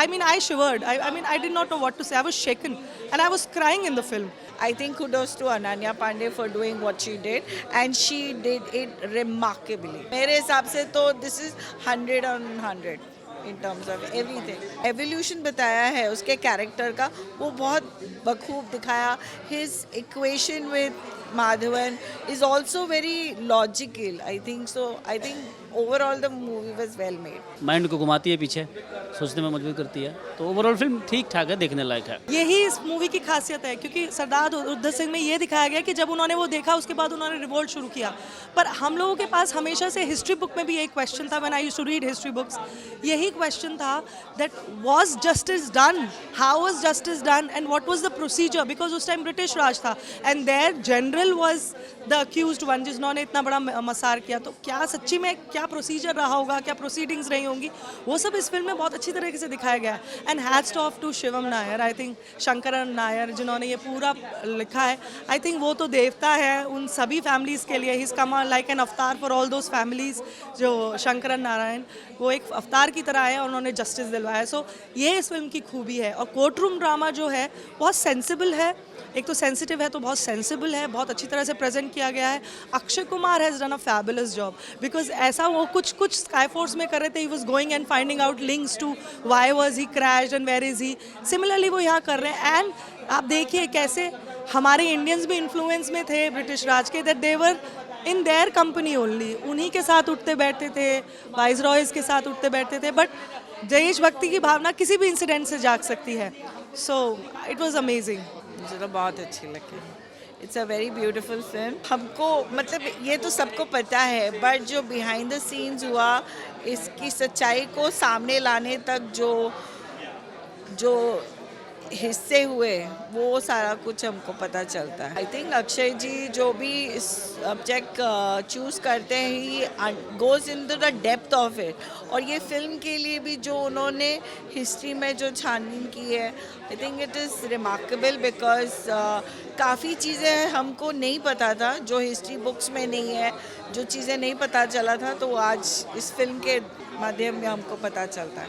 I mean, I shivered. I mean, I did not know what to say. I was shaken, and I was crying in the film. I think kudos to Ananya Pandey for doing what she did, and she did it remarkably. मेरे हिसाब से तो this is 100 on 100 in terms of everything. Evolution बताया है उसके character का, वो बहुत बखूब दिखाया. His equation with Madhavan is also very logical. I think so. I think overall the movie was well made. Mind को घुमाती है पीछे, सोचने में मजबूर करती है. तो ओवरऑल फिल्म ठीक ठाक है, देखने लायक है. यही इस मूवी की खासियत है, क्योंकि सरदार उधम सिंह में ये दिखाया गया कि जब उन्होंने वो देखा उसके बाद उन्होंने रिवोल्ट शुरू किया. पर हम लोगों के पास हमेशा से हिस्ट्री बुक में भी एक क्वेश्चन था, when I used to read history books, यही क्वेश्चन था that was justice done, how was justice done and what was the procedure, because उस टाइम ब्रिटिश राज था and there general was the accused one, जिन्होंने इतना बड़ा मसार किया. तो क्या सच्ची में क्या प्रोसीजर रहा होगा, क्या प्रोसीडिंग्स रही होंगी, वो सब इस फिल्म में बहुत अच्छी तरीके से दिखाया गया है. And hats off to Shivam Nair, I think Shankaran Nair जिन्होंने ये पूरा लिखा है. आई थिंक वो तो देवता है उन सभी फैमिलीज़ के लिए. He is come like an अवतार फॉर ऑल दोज फैमिलीज़. जो शंकरन नारायण वो एक अवतार की तरह है और उन्होंने जस्टिस दिलवाया. सो ये इस फिल्म की खूबी है. और कोर्ट रूम ड्रामा जो है बहुत सेंसिबल है, एक तो सेंसिटिव है तो बहुत सेंसिबल है, बहुत अच्छी तरह से प्रेजेंट किया गया है. Akshay Kumar has done a fabulous job, because ऐसा वो कुछ स्काई फोर्स में कर रहे थे, he was going and finding out links to why was he crashed and where is he. Similarly वो यहाँ कर रहे हैं. एंड आप देखिए कैसे हमारे इंडियंस भी इन्फ्लुएंस में थे ब्रिटिश राज के, that they were in their company only, उन्हीं के साथ उठते बैठते थे, वाइस रॉयज़ के साथ उठते बैठते थे. बट देशभक्ति की भावना किसी भी इंसिडेंट से जाग सकती है. So it was amazing. मुझे तो बहुत अच्छी लगी. It's a very beautiful film. हमको मतलब ये तो सबको पता है, बट जो बिहाइंड द सीन्स हुआ, इसकी सच्चाई को सामने लाने तक जो हिस्से हुए, वो सारा कुछ हमको पता चलता है. आई थिंक अक्षय जी जो भी इस सब्जेक्ट चूज़ करते हैं, he goes into the depth of it. और ये फिल्म के लिए भी जो उन्होंने हिस्ट्री में जो छानबीन की है, I think it is remarkable, because काफ़ी चीज़ें हमको नहीं पता था जो हिस्ट्री बुक्स में नहीं है, जो चीज़ें नहीं पता चला था, तो आज इस फिल्म के माध्यम में हमको पता चलता है.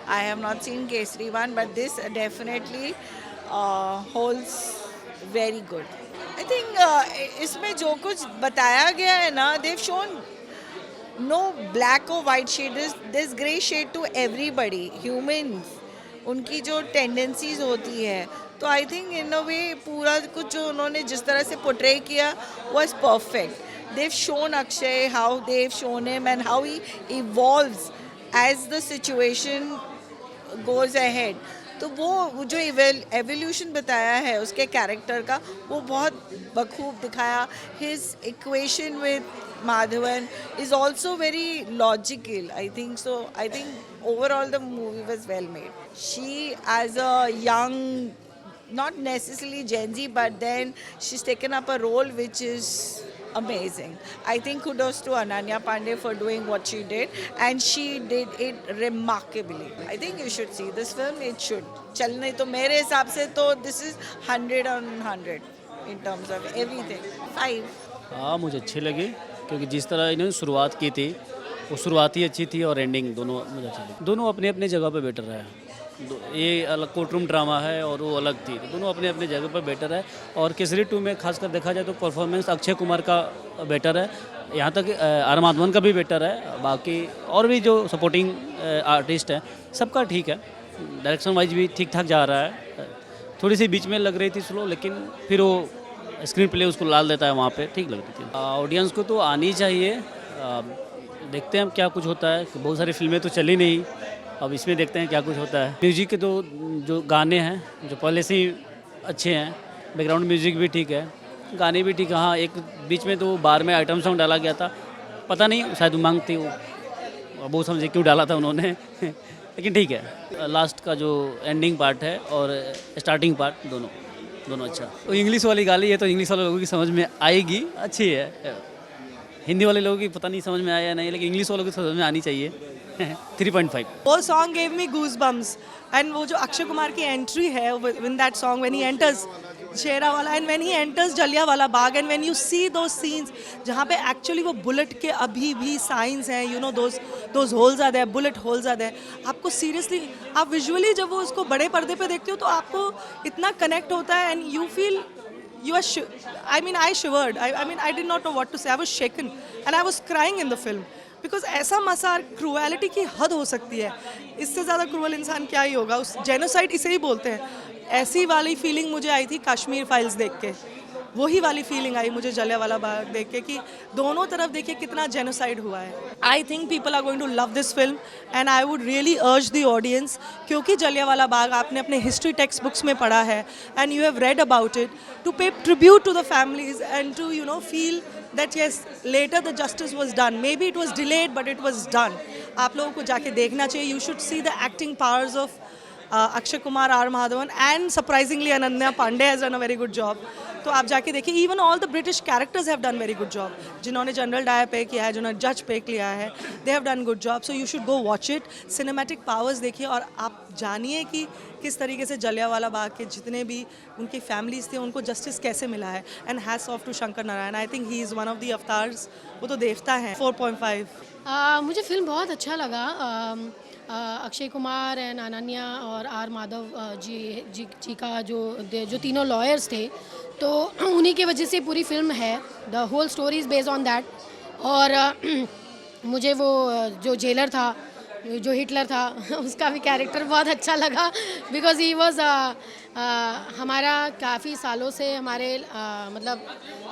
I have not seen Kesari one, but this definitely holds very good. I think इसमें जो कुछ बताया गया है ना, देव शोन नो ब्लैक और white shade, this grey shade to everybody. Humans, उनकी जो टेंडेंसीज होती है, तो आई थिंक इन अ वे पूरा कुछ जो उन्होंने जिस तरह से पोर्ट्रे किया was perfect. They've shown Akshay, how they've shown him and how he evolves as the situation goes ahead. तो वो जो एवोल्यूशन बताया है उसके कैरेक्टर का, वो बहुत बखूब दिखाया. His equation with Madhavan is also very logical. I think so. I think overall the movie was well made. She as a young, not necessarily Gen Z, but then she's taken up a role which is amazing. I think kudos to Ananya Pandey for doing what she did, and she did it remarkably. I think you should see this film. It should. चल नहीं तो मेरे हिसाब से तो this is 100 on 100 in terms of everything. 5. हाँ, मुझे अच्छी लगी, क्योंकि जिस तरह इन्होंने शुरुआत की थी, वो शुरुआत ही अच्छी थी और एंडिंग दोनों मुझे अच्छी लगी. दोनों अपने अपने जगह पे बेटर है. ये अलग कोर्ट रूम ड्रामा है और वो अलग थी, तो दोनों अपने अपने जगह पर बेटर है. और केसरी 2 में खासकर देखा जाए तो परफॉर्मेंस अक्षय कुमार का बेटर है, यहाँ तक आर माधवन का भी बेटर है. बाकी और भी जो सपोर्टिंग आर्टिस्ट हैं सबका ठीक है. डायरेक्शन वाइज भी ठीक ठाक जा रहा है. थोड़ी सी बीच में लग रही थी स्लो, लेकिन फिर वो स्क्रीन प्ले उसको लाल देता है, वहाँ पे ठीक लग रही थी. ऑडियंस को तो आनी चाहिए. देखते हैं क्या कुछ होता है. बहुत सारी फिल्में तो चली नहीं, अब इसमें देखते हैं क्या कुछ होता है. म्यूजिक के तो जो गाने हैं जो पहले से ही अच्छे हैं, बैकग्राउंड म्यूजिक भी ठीक है, गाने भी ठीक है. हाँ, एक बीच में तो बार में आइटम सॉन्ग डाला गया था, पता नहीं शायद उमंग थी, वो समझे क्यों डाला था उन्होंने लेकिन ठीक है. लास्ट का जो एंडिंग पार्ट है और स्टार्टिंग पार्ट दोनों अच्छा. तो इंग्लिश वाली गाली है तो इंग्लिश वाले लोगों की समझ में आएगी, अच्छी है. हिंदी वाले लोगों की पता नहीं समझ में आया या नहीं, लेकिन इंग्लिश वालों की समझ में आनी चाहिए. 3.5. वो song gave me goosebumps and वो जो अक्षय कुमार की एंट्री है when that song when he enters शेरा वाला and when he enters Jallianwala Bagh and when you see those scenes जहाँ पे एक्चुअली वो बुलेट के अभी भी साइंस हैं, you know those holes are there, bullet holes are there. आपको सीरियसली आप विजुअली जब वो उसको बड़े पर्दे पे देखते हो तो आपको इतना कनेक्ट होता है and you feel you are I mean I shivered. I mean I did not know what to say. I was shaken and I was crying in the film because ऐसा मसार क्रूएलिटी की हद हो सकती है, इससे ज़्यादा क्रूअल इंसान क्या ही होगा। उस जेनोसाइड इसे ही बोलते हैं। ऐसी वाली फीलिंग मुझे आई थी कश्मीर फाइल्स देख के, वही वाली फीलिंग आई मुझे जलियांवाला बाग देख के कि दोनों तरफ देखिए कितना जेनोसाइड हुआ है। I think people are going to love this film and I would really urge the audience, क्योंकि जलियांवाला बाग आपने अपने हिस्ट्री टेक्स्ट बुक्स में पढ़ा है and you have read about it, to pay tribute to the families and to you know feel that yes later the justice was done, maybe it was delayed but it was done। आप लोगों को जाके देखना चाहिए। You should see the acting powers of Akshay Kumar, R Madhavan and surprisingly Ananya Pandey has done a very good job. तो आप जाके देखिए, even all the British characters have done very good job. जिन्होंने जनरल डायर पे किया है, जिन्होंने जज पे किया है, they have done good job. So you should go watch it. Cinematic powers देखिए और आप जानिए कि किस तरीके से जलियांवाला बाग के जितने भी उनकी फैमिलीज थे उनको जस्टिस कैसे मिला है। And hats off to Shankar Narayan, I think he is one of the avatars. वो तो देवता हैं। 4.5। मुझे फिल्म बहुत अच्छा लगा। अक्षय कुमार एंड अनन्या और आर माधव जी का जो तीनों लॉयर्स थे, तो उन्हीं की वजह से पूरी फिल्म है। The whole story is based on that. और मुझे वो जो जेलर था, जो हिटलर था, उसका भी कैरेक्टर बहुत अच्छा लगा बिकॉज ही वॉज हमारा काफ़ी सालों से मतलब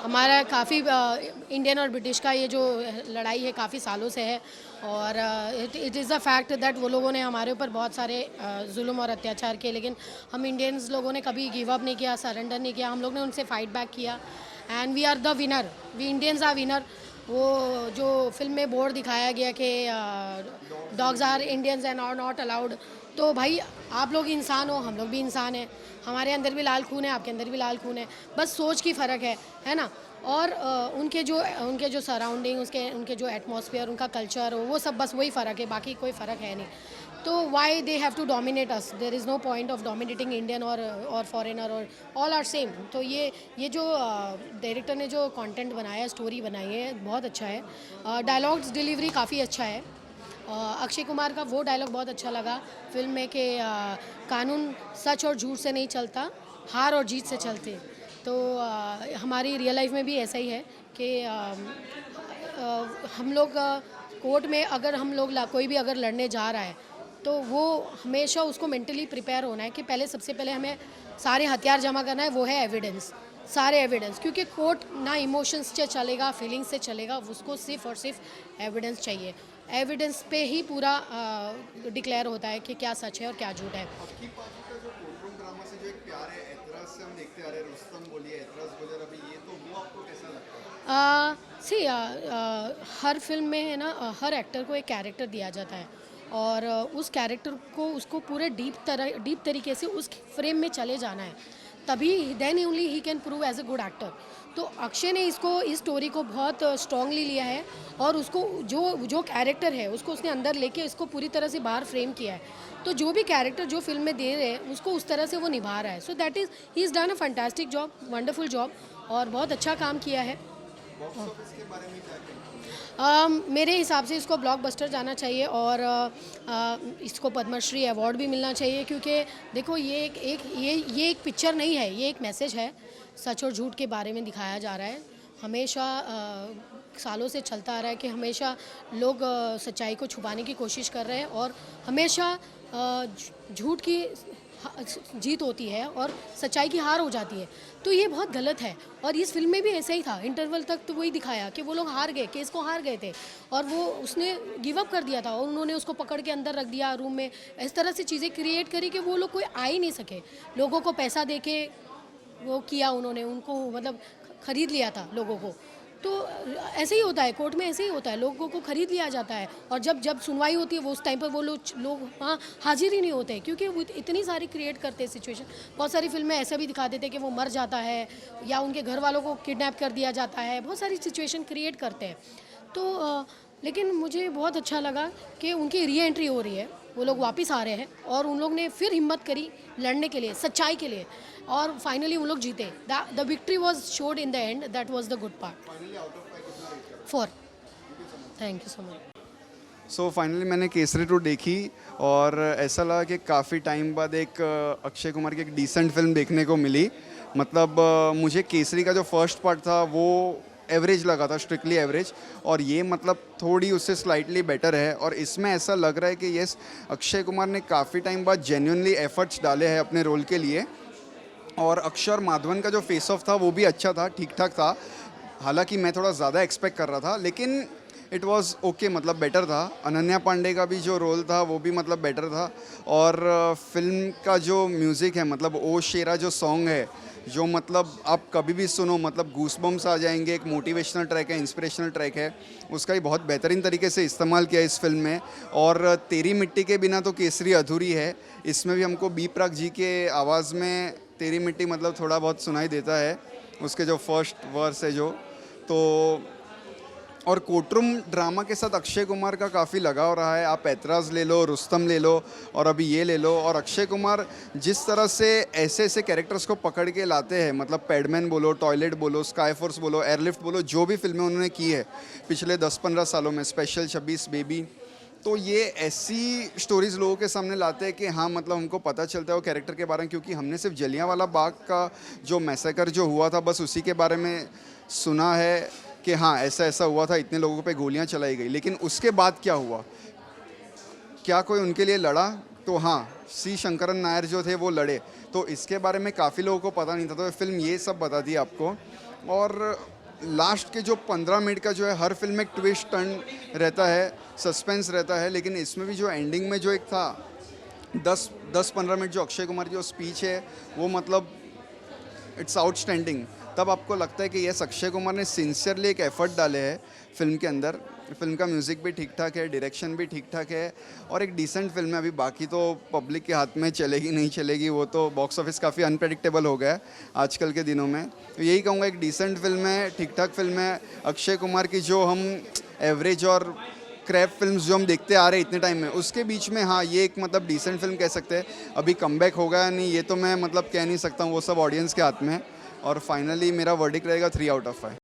हमारा काफ़ी इंडियन और ब्रिटिश का ये जो लड़ाई है काफ़ी सालों से है। और it is a fact that वो लोगों ने हमारे ऊपर बहुत सारे जुल्म और अत्याचार किए, लेकिन हम इंडियंस लोगों ने कभी गिव अप नहीं किया, सरेंडर नहीं किया। हम लोग ने उनसे फाइट बैक किया and we are the winner, we Indians are winner. वो जो फिल्म में बोर्ड दिखाया गया कि dogs are Indians and are not allowed, तो भाई आप लोग इंसान हो, हम लोग भी इंसान हैं। हमारे अंदर भी लाल खून है, आपके अंदर भी लाल खून है, बस सोच की फ़र्क है ना। और उनके जो सराउंडिंग, उनके जो एटमॉस्फेयर, उनका कल्चर, वो सब बस वही फ़र्क है, बाकी कोई फ़र्क है नहीं। तो why they have to dominate us? There is no point of dominating Indian और फॉरेनर, और ऑल आर सेम। तो ये जो डायरेक्टर ने जो कंटेंट बनाया है, स्टोरी बनाई है, बहुत अच्छा है। डायलॉग्स डिलीवरी काफ़ी अच्छा है। अक्षय कुमार का वो डायलॉग बहुत अच्छा लगा फिल्म में कि कानून सच और झूठ से नहीं चलता, हार और जीत से चलते। तो हमारी रियल लाइफ में भी ऐसा ही है कि हम लोग कोर्ट में अगर हम लोग कोई भी अगर लड़ने जा रहा है तो वो हमेशा उसको मेंटली प्रिपेयर होना है कि सबसे पहले हमें सारे हथियार जमा करना है, वो है एविडेंस, सारे एविडेंस। क्योंकि कोर्ट ना इमोशंस से चलेगा, फीलिंग्स से चलेगा, उसको सिर्फ और सिर्फ एविडेंस चाहिए। एविडेंस पे ही पूरा डिक्लेयर होता है कि क्या सच है और क्या झूठ है। आपकी पार्टी का जो कोर्टरूम ड्रामा से जो एक प्यार है, एतराज से हम देखते आ रहे हैं, रुस्तम बोलिए, एतराज वगैरह भी, ये तो वो आपको कैसा लगता है? हर फिल्म में है ना, हर एक्टर को एक कैरेक्टर दिया जाता है और उस कैरेक्टर को उसको पूरे डीप तरीके से उस फ्रेम में चले जाना है, तभी then only he can prove as a good actor. तो अक्षय ने इस स्टोरी को बहुत स्ट्रांगली लिया है और उसको जो कैरेक्टर है उसको उसने अंदर लेके इसको पूरी तरह से बाहर फ्रेम किया है। तो जो भी कैरेक्टर जो फिल्म में दे रहे हैं उसको उस तरह से वो निभा रहा है। So that is he is done a fantastic job, wonderful job, और बहुत अच्छा काम किया है। मेरे हिसाब से इसको ब्लॉकबस्टर जाना चाहिए और इसको पद्मश्री अवार्ड भी मिलना चाहिए, क्योंकि देखो ये एक पिक्चर नहीं है, ये एक मैसेज है। सच और झूठ के बारे में दिखाया जा रहा है। हमेशा सालों से चलता आ रहा है कि हमेशा लोग सच्चाई को छुपाने की कोशिश कर रहे हैं और हमेशा झूठ की जीत होती है और सच्चाई की हार हो जाती है। तो ये बहुत गलत है और इस फिल्म में भी ऐसा ही था। इंटरवल तक तो वही दिखाया कि वो लोग हार गए, केस को हार गए थे और वो उसने गिव अप कर दिया था और उन्होंने उसको पकड़ के अंदर रख दिया रूम में। इस तरह से चीज़ें क्रिएट करी कि वो लोग कोई आ ही नहीं सके। लोगों को पैसा दे के वो किया उन्होंने, उनको मतलब ख़रीद लिया था लोगों को। तो ऐसे ही होता है, कोर्ट में ऐसे ही होता है, लोगों को ख़रीद लिया जाता है और जब सुनवाई होती है वो उस टाइम पर वो लोग वहाँ हाजिर ही नहीं होते, क्योंकि वो इतनी सारी क्रिएट करते हैं सिचुएशन। बहुत सारी फिल्में ऐसा भी दिखा देते हैं कि वो मर जाता है या उनके घर वालों को किडनैप कर दिया जाता है, बहुत सारी सिचुएशन क्रिएट करते हैं। तो लेकिन मुझे बहुत अच्छा लगा कि उनकी री एंट्री हो रही है, वो लोग वापस आ रहे हैं और उन लोग ने फिर हिम्मत करी लड़ने के लिए, सच्चाई के लिए, और फाइनली उन लोग जीते. The victory was showed in the end, that was the good part. 4. Thank you so much. So finally मैंने केसरी 2 देखी और ऐसा लगा कि काफ़ी टाइम बाद एक अक्षय कुमार की एक डिसेंट फिल्म देखने को मिली. मतलब मुझे केसरी का जो फर्स्ट पार्ट था वो एवरेज लगा था, स्ट्रिक्टली एवरेज, और ये मतलब थोड़ी उससे स्लाइटली बेटर है. और इसमें ऐसा लग रहा है कि यस, अक्षय कुमार ने काफ़ी टाइम बाद जेन्युइनली एफर्ट्स डाले हैं अपने रोल के लिए. और अक्षय और माधवन का जो फेस ऑफ था वो भी अच्छा था, ठीक ठाक था. हालांकि मैं थोड़ा ज़्यादा एक्सपेक्ट कर रहा था, लेकिन इट वाज ओके, मतलब बेटर था. अनन्या पांडे का भी जो रोल था वो भी मतलब बेटर था. और फिल्म का जो म्यूज़िक है, मतलब ओ शेरा जो सॉन्ग है, जो मतलब आप कभी भी सुनो मतलब गूसबम्स आ जाएंगे. एक मोटिवेशनल ट्रैक है, इंस्पिरेशनल ट्रैक है, उसका ही बहुत बेहतरीन तरीके से इस्तेमाल किया इस फिल्म में. और तेरी मिट्टी के बिना तो केसरी अधूरी है. इसमें भी हमको बी प्राक जी के आवाज़ में तेरी मिट्टी मतलब थोड़ा बहुत सुनाई देता है, उसके जो फर्स्ट वर्स है जो. तो और कोर्टरूम ड्रामा के साथ अक्षय कुमार का काफ़ी लगाव रहा है. आप ऐतराज़ ले लो, रुस्तम ले लो, और अभी ये ले लो. और अक्षय कुमार जिस तरह से ऐसे ऐसे कैरेक्टर्स को पकड़ के लाते हैं, मतलब पैडमैन बोलो, टॉयलेट बोलो, स्काई फोर्स बोलो, एयरलिफ्ट बोलो, जो भी फिल्में उन्होंने की है पिछले 10-15 सालों में, स्पेशल 26 बेबी, तो ये ऐसी स्टोरीज़ लोगों के सामने लाते हैं कि हाँ, मतलब हमको पता चलता है वो कैरेक्टर के बारे में. क्योंकि हमने सिर्फ जलियांवाला बाग का जो मैसेकर जो हुआ था, बस उसी के बारे में सुना है कि हाँ ऐसा ऐसा हुआ था, इतने लोगों पे गोलियां चलाई गई. लेकिन उसके बाद क्या हुआ, क्या कोई उनके लिए लड़ा? तो हाँ, सी शंकरन नायर जो थे वो लड़े. तो इसके बारे में काफ़ी लोगों को पता नहीं था. तो फिल्म ये सब बताती है आपको. और लास्ट के जो 15 मिनट का जो है, हर फिल्म में एक ट्विस्ट टर्न रहता है, सस्पेंस रहता है. लेकिन इसमें भी जो एंडिंग में जो एक था 10-15 मिनट जो अक्षय कुमार की जो स्पीच है, वो मतलब इट्स आउटस्टैंडिंग. तब आपको लगता है कि यस, अक्षय कुमार ने सिंसियरली एक एफर्ट डाले हैं फिल्म के अंदर. फिल्म का म्यूज़िक भी ठीक ठाक है, डायरेक्शन भी ठीक ठाक है, और एक डिसेंट फिल्म है. अभी बाकी तो पब्लिक के हाथ में चलेगी नहीं चलेगी, वो तो बॉक्स ऑफिस काफ़ी अनप्रेडिक्टेबल हो गया है आजकल के दिनों में. तो यही कहूँगा, एक डिसेंट फिल्म है, ठीक ठाक फिल्म है. अक्षय कुमार की जो हम एवरेज और क्रैप फिल्म्स जो हम देखते आ रहे हैं इतने टाइम में, उसके बीच में हाँ, ये एक मतलब डिसेंट फिल्म कह सकते हैं. अभी कमबैक होगा या नहीं ये तो मैं मतलब कह नहीं सकता हूँ, वो सब ऑडियंस के हाथ में है. और फाइनली मेरा वर्डिक्ट रहेगा 3 आउट ऑफ 5.